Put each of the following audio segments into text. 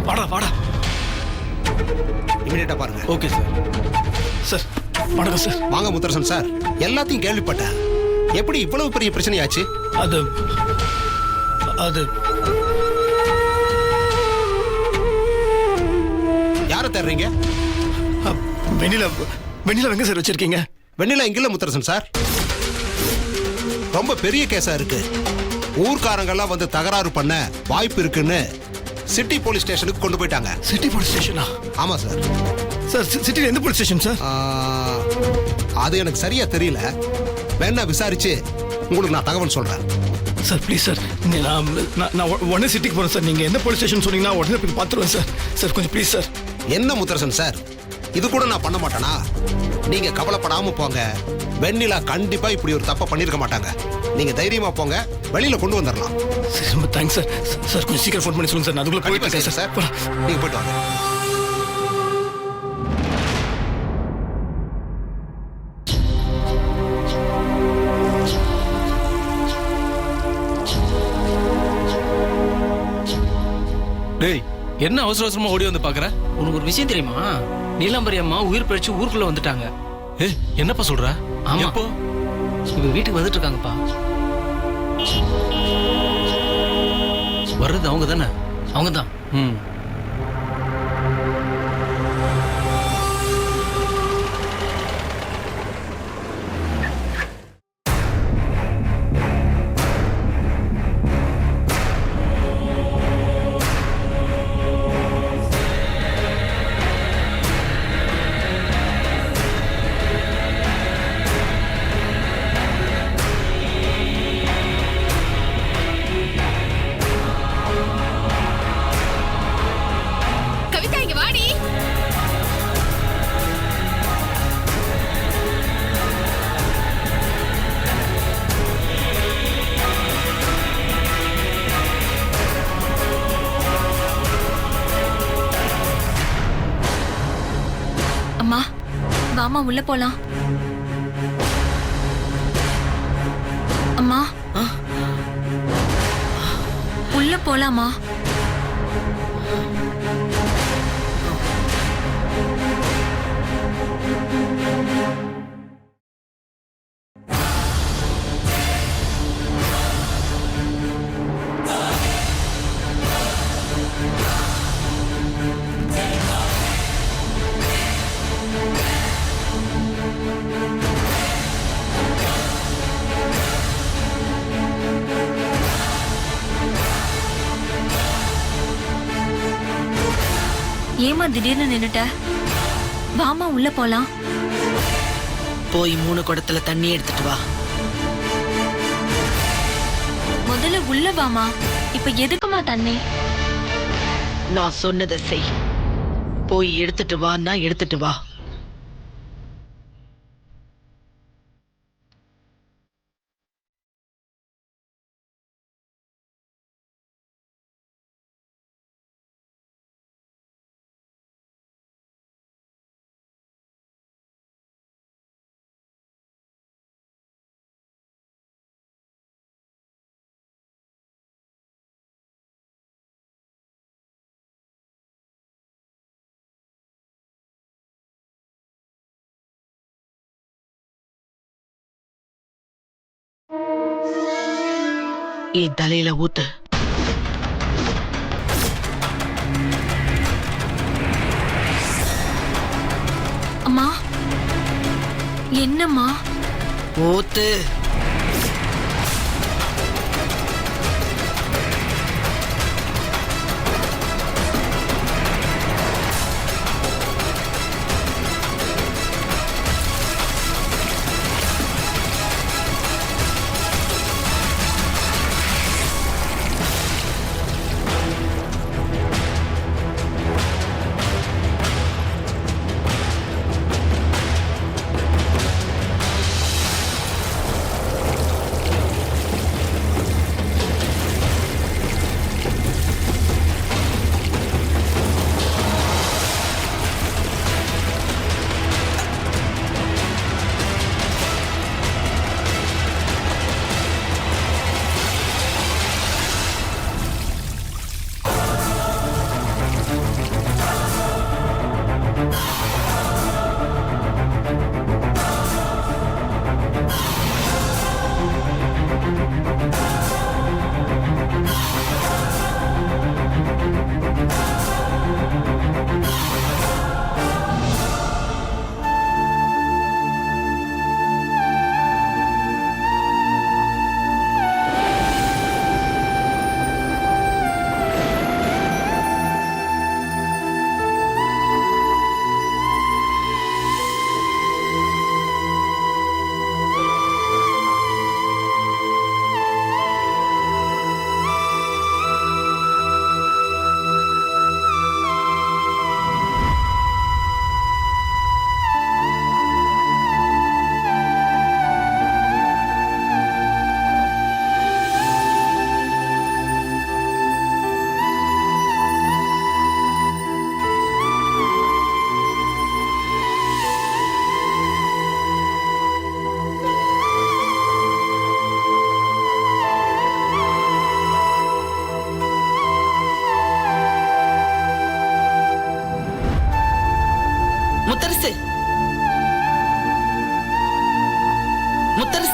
வாடா வாடா. இமிடியேட்டா பாருங்க. Okay sir. சார் வணக்கம் சார். வாங்க முத்தரசன் சார். எல்லாத்தையும் கேள்விப்பட்டேன். எப்படி இவ்வளவு பெரிய பிரச்சனையாச்சு? அது அது யாரை தேடுறீங்க? வெண்ணிலா வெண்ணிலா எங்க சார் வச்சிருக்கீங்க? வெண்ணிலா இங்கில்ல முத்தரசன் சார். ரொம்ப பெரிய கேஸா இருக்கு. ஊர்க்காரங்கெல்லாம் வந்து தகராறு பண்ண வாய்ப்பு இருக்குன்னு சிட்டி போலீஸ் ஸ்டேஷனுக்கு கொண்டு போயிட்டாங்க. சிட்டி போலீஸ் ஸ்டேஷனா? ஆமா சார். சார் சிட்டில எந்த போலீஸ் ஸ்டேஷன் சார்? அது எனக்கு சரியா தெரியல. வேணா விசாரிச்சு உங்களுக்கு நான் தகவல் சொல்றேன். Sir please sir. நான் உடனே சிட்டிக்கு போறேன் சார். நீங்க எந்த போலீஸ் ஸ்டேஷன் சொன்னீங்கன்னா உடனே போய் பார்த்துருவேன் சார். சார் கொஞ்சம் ப்ளீஸ் சார். என்ன முத்தரசன் சார், இது கூட நான் பண்ண மாட்டேனா? நீங்க கவலைப்படாம போங்க. வெண்ணிலா கண்டிப்பா இப்படி ஒரு தப்பை பண்ணிருக்க மாட்டாங்க. நீங்க தைரியமா போங்க, வெளியில கொண்டு வந்துடலாம். சரி ரொம்ப தேங்க்ஸ் சார். சார் கொஞ்சம் சீக்கிரம் ஃபோன் பண்ணி சொல்லுங்க சார். நான் அதுக்குள்ள போயிட்டு இருக்கேன் சார். நீங்க போயிட்டு வாங்க. டேய், என்ன அவசர அவசரமா ஓடி வந்து பாக்குற? உனக்கு ஒரு விஷயம் தெரியுமா? நீலாம்பரி அம்மா உயிர் பிழைச்சு ஊருக்குள்ள வந்துட்டாங்க. ஏய், என்னப்பா சொல்ற? ஆமா. எப்போ? இப்ப வீட்டுக்கு வந்துட்டு இருக்காங்கப்பா. வர்றது அவங்க தானே? அவங்க தான். ம். அம்மா வாமா உள்ள போலாம். அம்மா உள்ள போலாமா? ஏமா திடீர்னு நின்னுட்ட? வாமா உள்ள போலாம். போய் 3 குடத்துல தண்ணி எடுத்துட்டு வா. முதல்ல உள்ள வாமா. இப்ப எதுக்குமா தண்ணி? நான் சொன்னதை செய். போய் எடுத்துட்டு வான்னா எடுத்துட்டு வா. என் தலையில ஊத்து. அம்மா என்னம்மா? ஊத்து.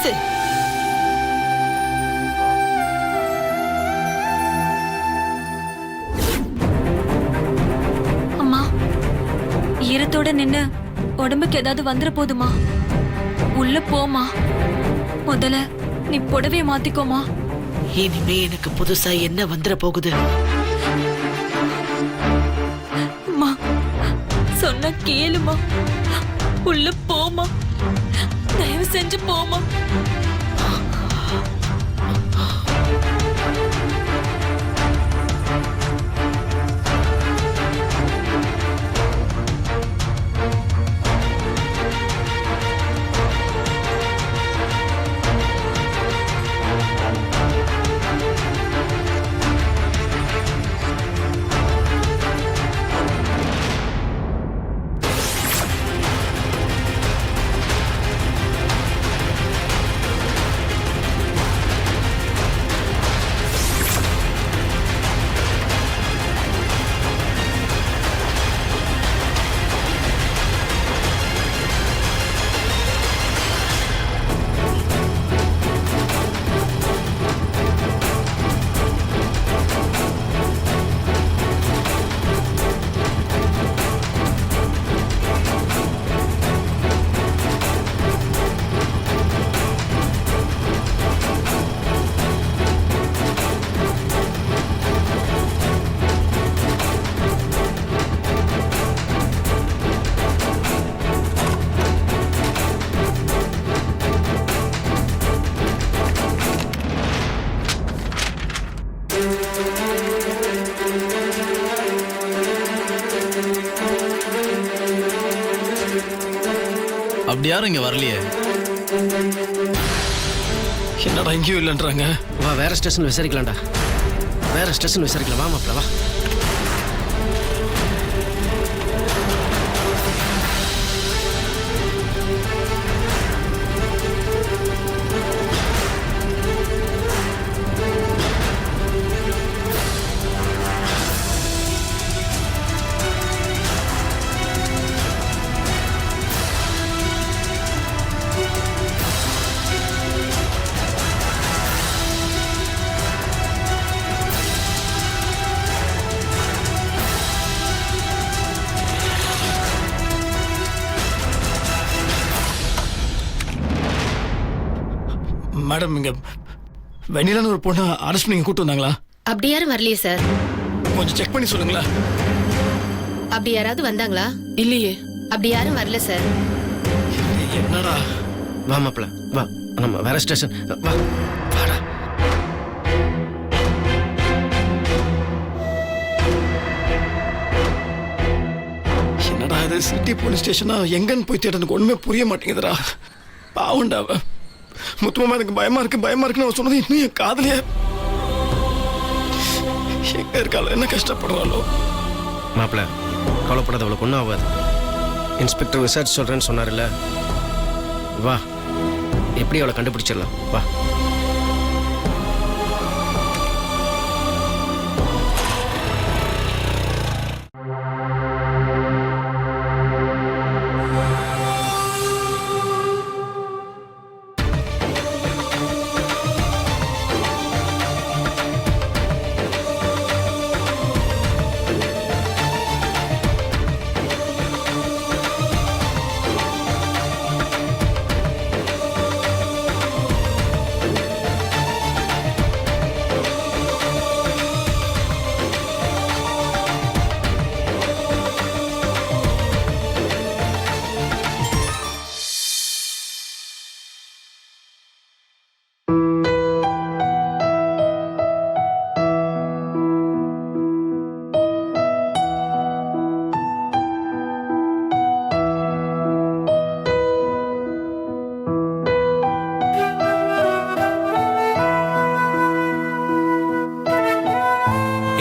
பேசு. அம்மா, ஈரத்தோட நின்னு உடம்புக்கு ஏதாவது வந்துட போதுமா? உள்ள போமா. முதல்ல நீ புடவைய மாத்திக்கோமா. இனிமே எனக்கு புதுசா என்ன வந்துட போகுது? அம்மா, சொன்ன கேளுமா. உள்ள போமா. தயவு செஞ்சு போமா. அப்படி யாரும் இங்க வரலையே. என்னடா இங்கேயும் இல்லைன்றாங்க. வா, வேற ஸ்டேஷன் விசாரிக்கலாம்டா. வேற ஸ்டேஷன் விசாரிக்கலாம். வா மாப்பிள்ள, வா. மேடம், இங்க வெண்ணிலான்னு ஒரு பொண்ணு அரெஸ்ட் பண்ணி கூட்டு வந்தாங்களா? அப்படி யாரும் வரலையே சார். கொஞ்சம் செக் பண்ணி சொல்லுங்களா. அப்படி யாராவது வந்தாங்களா? இல்லையே. அப்படி யாரும் வரல சார். என்னடா? வா மாப்பிள்ள, வா. நம்ம வேற ஸ்டேஷன். வா, வாடா. என்னடா இது சிட்டி போலீஸ் ஸ்டேஷனா? எங்கன்னு போய் தேட எனக்கு ஒண்ணுமே புரிய மாட்டேங்குதுடா. பாவண்டா. முத்துமாமா எனக்கு பயமா இருக்குன்னு அவன் சொன்னது இன்னும் என் காதலியா. எங்க இருக்காளோ, என்ன கஷ்டப்படுறாளோ. மாப்பிள்ள, கவலைப்படாத, அவளுக்கு ஒன்றும் ஆகாது. இன்ஸ்பெக்டர் விசாரிச்சு சொல்றேன்னு சொன்னார்ல. வா, எப்படி அவளை கண்டுபிடிச்சிடலாம். வா.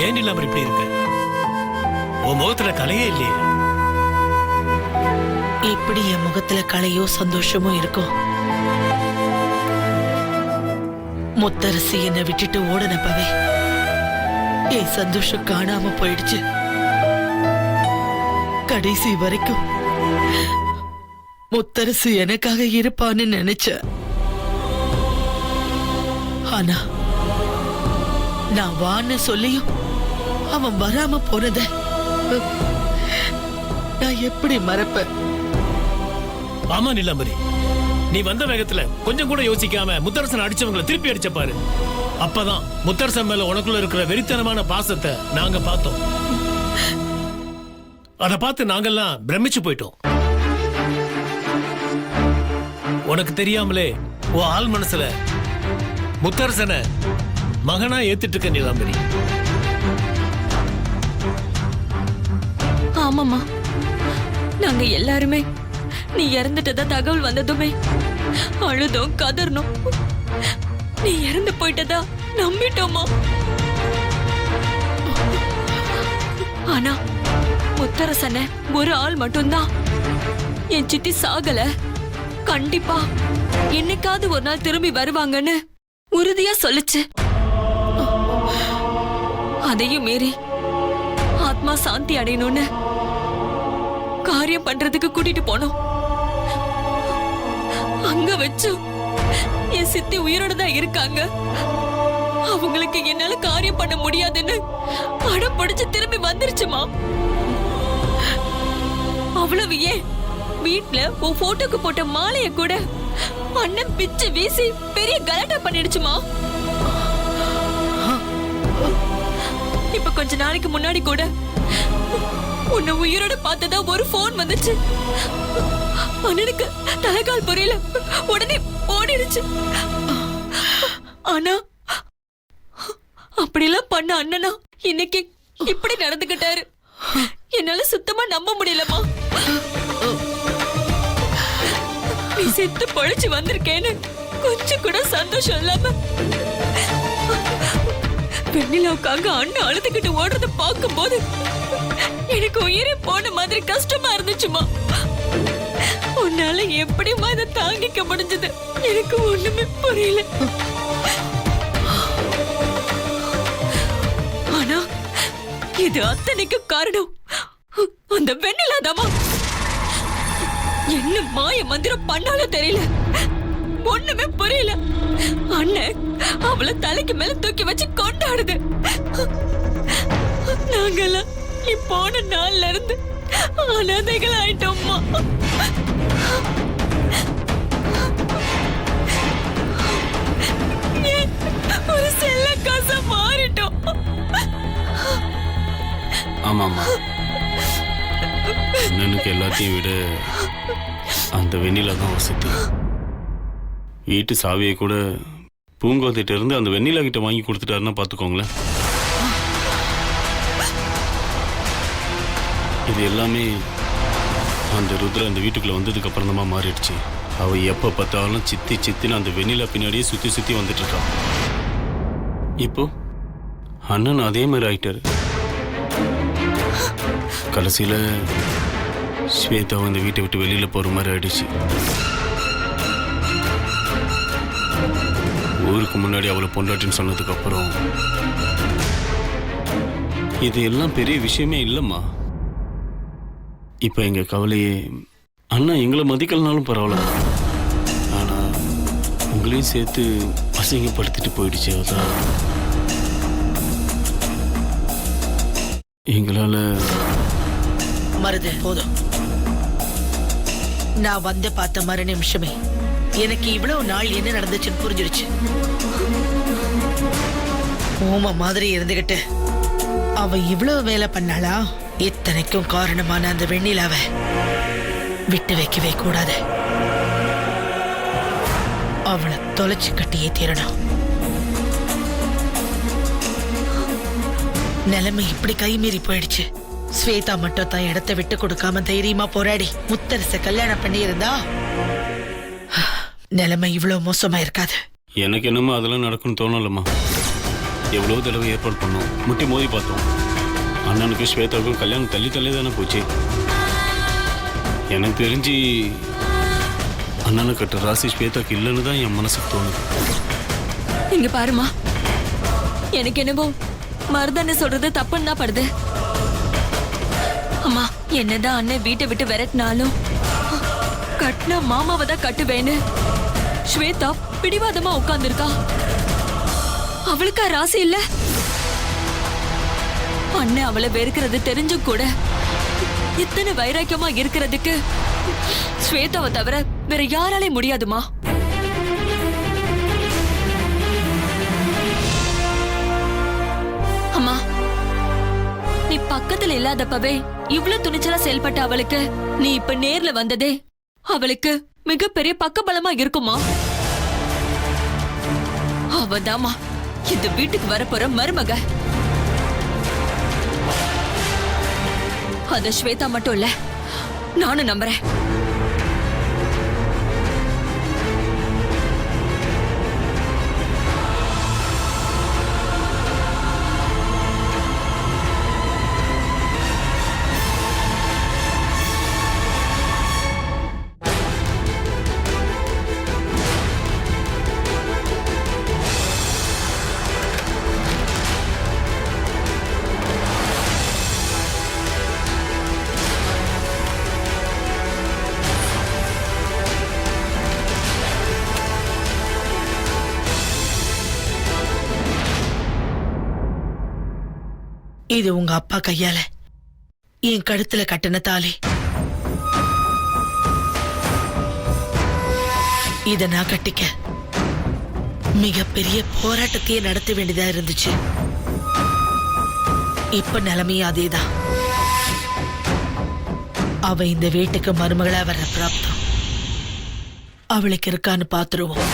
ஏன் இல்லாம இப்படி இருக்கு? உன் முகத்துல கலையே இல்லையே. எப்படி என் முகத்துல கலையோ சந்தோஷமோ இருக்கும்? முத்தரசி என்னை விட்டுட்டு ஓடனப்பவே என் சந்தோஷம் காணாம போயிடுச்சு. கடைசி வரைக்கும் முத்தரசி எனக்காக இருப்பான்னு நினைச்ச. ஆனா நான் வான்னு சொல்லியும் அவன் வராம போனத நான் எப்படி மறப்பேன்? ஆமா நிலாம்பரி, நீ வந்த வேகத்துல கொஞ்சம் கூட யோசிக்காம முத்தரசன் அடிச்சவங்களை திருப்பி அடிச்ச பாரு. அப்பதான் முத்தரசன் மேல உனக்குள்ள இருக்கிற வெறித்தனமான பாசத்தை நாங்க பார்த்தோம். அதை பார்த்து நாங்கெல்லாம் பிரமிச்சு போயிட்டோம். உனக்கு தெரியாமலே உன் ஆள் மனசுல முத்தரசனை மகனா ஏத்துட்டு இருக்க நிலாம்பரி. ஆமாமா, நாங்க எல்லாருமே நீ இறந்துட்டதா தகவல் வந்ததுமே அழுதோம், கதறணும். நீ இறந்து போயிட்டதா நம்பிட்டோமா. ஆனா முத்தரசன ஒரு ஆள் மட்டும்தான் என் சித்தி சாகல, கண்டிப்பா என்னைக்காவது ஒரு நாள் திரும்பி வருவாங்கன்னு உறுதியா சொல்லுச்சு. அதையும் மீறி ஆத்மா சாந்தி அடையணும்னு காரியம் பண்றதுக்கு கூட்டிட்டு போனோம். அங்க வச்சு என் சித்தி உயிரோட தான் இருக்காங்க, அவங்களுக்கு என்னால காரியம் பண்ண முடியாதுன்னு அடம் பிடிச்சு திரும்பி வந்துருச்சுமா. அவ்வளவு ஏன், வீட்டுல உன் போட்டோக்கு போட்ட மாலைய கூட அண்ணன் பிச்சு வீசி பெரிய கலாட்டா பண்ணிடுச்சுமா. இப்ப கொஞ்ச நாளைக்கு முன்னாடி கூட உன்னை உயிரோட பார்த்ததா ஒரு போன் வந்துச்சு. அண்ணனுக்கு தலைகால் புரியல, உடனே ஓடிடுச்சு. ஆனா அப்படிலாம் பண்ண அண்ணனா இன்னைக்கு இப்படி நடந்துகிட்டாரு. என்னால சுத்தமா நம்ப முடியலமா. நீ செத்து பழிச்சு வந்திருக்கேன்னு கொஞ்சம் கூட சந்தோஷம் இல்லாம வெண்ணிலாவுக்காக அண்ணன் அழுதுகிட்டு ஓடுறத பார்க்கும் போது எனக்கு உயிரே போன மாதிரி கஷ்டமா இருந்துச்சுமா. உன்னால எப்படிமா இதை தாங்கிக்க முடிஞ்சது எனக்கு ஒண்ணுமே புரியல. ஆனா இது அத்தனைக்கு காரணம் அந்த வெண்ணிலாதாமா. என்ன மாய மந்திரம் பண்ணாலும் தெரியல, ஒண்ணுமே புரியல. அண்ணன் அவளை தலைக்கு மேல தூக்கி வச்சு கொண்டாடுது. நாங்கெல்லாம் நீ போன நாள்ல இருந்து அனாதைகள் ஆயிட்டோம்மா. ஒரு செல்ல காசா மாறிட்டோம். ஆமாம்மா, அண்ணனுக்கு எல்லாத்தையும் விட அந்த வெண்ணிலா தான் வசதி. வீட்டு சாவியை கூட பூங்கோத்திட்ட இருந்து அந்த வெண்ணிலா கிட்ட வாங்கி கொடுத்துட்டாருன்னா பார்த்துக்கோங்களேன். இது எல்லாமே அந்த ருத்ரா அந்த வீட்டுக்குள்ளே வந்ததுக்கு அப்புறம் தான் மாறிடுச்சு. அவள் எப்போ பார்த்தாலும் சித்தி சித்தின்னு அந்த வெண்ணிலா பின்னாடியே சுற்றி சுற்றி வந்துட்டு இருக்கான். இப்போ அண்ணன் அதே மாதிரி ஆயிட்டாரு. கடைசியில் ஸ்வேதா அந்த வீட்டை விட்டு வெளியில் போகிற மாதிரி ஆயிடுச்சு. ஊருக்கு முன்னாடி அவளை பொண்டாட்டின்னு சொன்னதுக்கு அப்புறம் இது எல்லாம் பெரிய விஷயமே இல்லைம்மா. இப்போ எங்கள் கவலையே அண்ணா எங்களை மதிக்கலனாலும் பரவாயில்ல, ஆனால் உங்களையும் சேர்த்து அசிங்கப்படுத்திட்டு போயிடுச்சு. அதான் எங்களால் மருது போதும். நான் வந்து பார்த்த மறு நிமிஷமே எனக்கு இவ்வளவு நாள் என்ன நடந்துச்சுன்னு புரிஞ்சிருச்சு. ஓம மாதிரி இருந்துகிட்டு அவ இவ்வளவு வேலை பண்ணாளா? இத்தனைக்கும் காரணமான அந்த வெண்ணிலாவை விட்டு வைக்கவே கூடாது. அவளை தொலைச்சு கட்டியே தீரணும். நிலைமை இப்படி கைமீறி போயிடுச்சு. ஸ்வேதா மட்டும் தான் இடத்தை விட்டு கொடுக்காம தைரியமா போராடி முத்தரச கல்யாணம் பண்ணி இருந்தா நிலைமை இவ்வளவு மோசமா இருக்காது. எனக்கு என்னமோ அதெல்லாம் நடக்கும்னு தோணலம்மா. எவ்வளோ தடவை ஏற்பாடு பண்ணோம், முட்டி மோதி பார்த்தோம். அண்ணனுக்கும் ஸ்வேதாவுக்கும் கல்யாணம் தள்ளி தள்ளி தானே போச்சு. எனக்கு தெரிஞ்சு அண்ணனை கட்ட ராசி ஸ்வேதாக்கு இல்லைன்னு தான் என் மனசுக்கு தோணுது. இங்க பாருமா, எனக்கு என்னவோ மருதான சொல்றது தப்புன்னு தான் படுது. அம்மா, என்னதான் அண்ணன் வீட்டை விட்டு விரட்டினாலும் கட்டின மாமாவை தான் கட்டுவேன்னு ஸ்வேதா பிடிவாதமா உட்கார்ந்துருக்கா. அவளுக்கா ராசி இல்ல? அண்ணன் அவளை வெறுக்கிறது தெரிஞ்சும் கூட இத்தனை வைராக்கியமா இருக்கிறதுக்கு ஸ்வேதாவை தவிர வேற யாராலே முடியாதுமா. அம்மா, நீ பக்கத்துல இல்லாதப்பவே இவ்ளோ துணிச்சலா செயல்பட்ட அவளுக்கு நீ இப்ப நேர்ல வந்ததே அவளுக்கு மிகப்பெரிய பக்கபலமா இருக்குமா? அவதாமா இந்த வீட்டுக்கு வரப்போற மருமக. அத ஸ்வேதா மட்டும் இல்ல, நானும் நம்புறேன். இது உங்க அப்பா கையால என் கழுத்துல கட்டின தாலி. இத நான் கட்டிக்க மிகப்பெரிய போராட்டத்தையே நடத்த வேண்டியதா இருந்துச்சு. இப்ப நிலைமையும் அதேதான். அவ இந்த வீட்டுக்கு மருமகளா வர்ற பிராப்தம் அவளுக்கு இருக்கான்னு பாத்துருவோம்.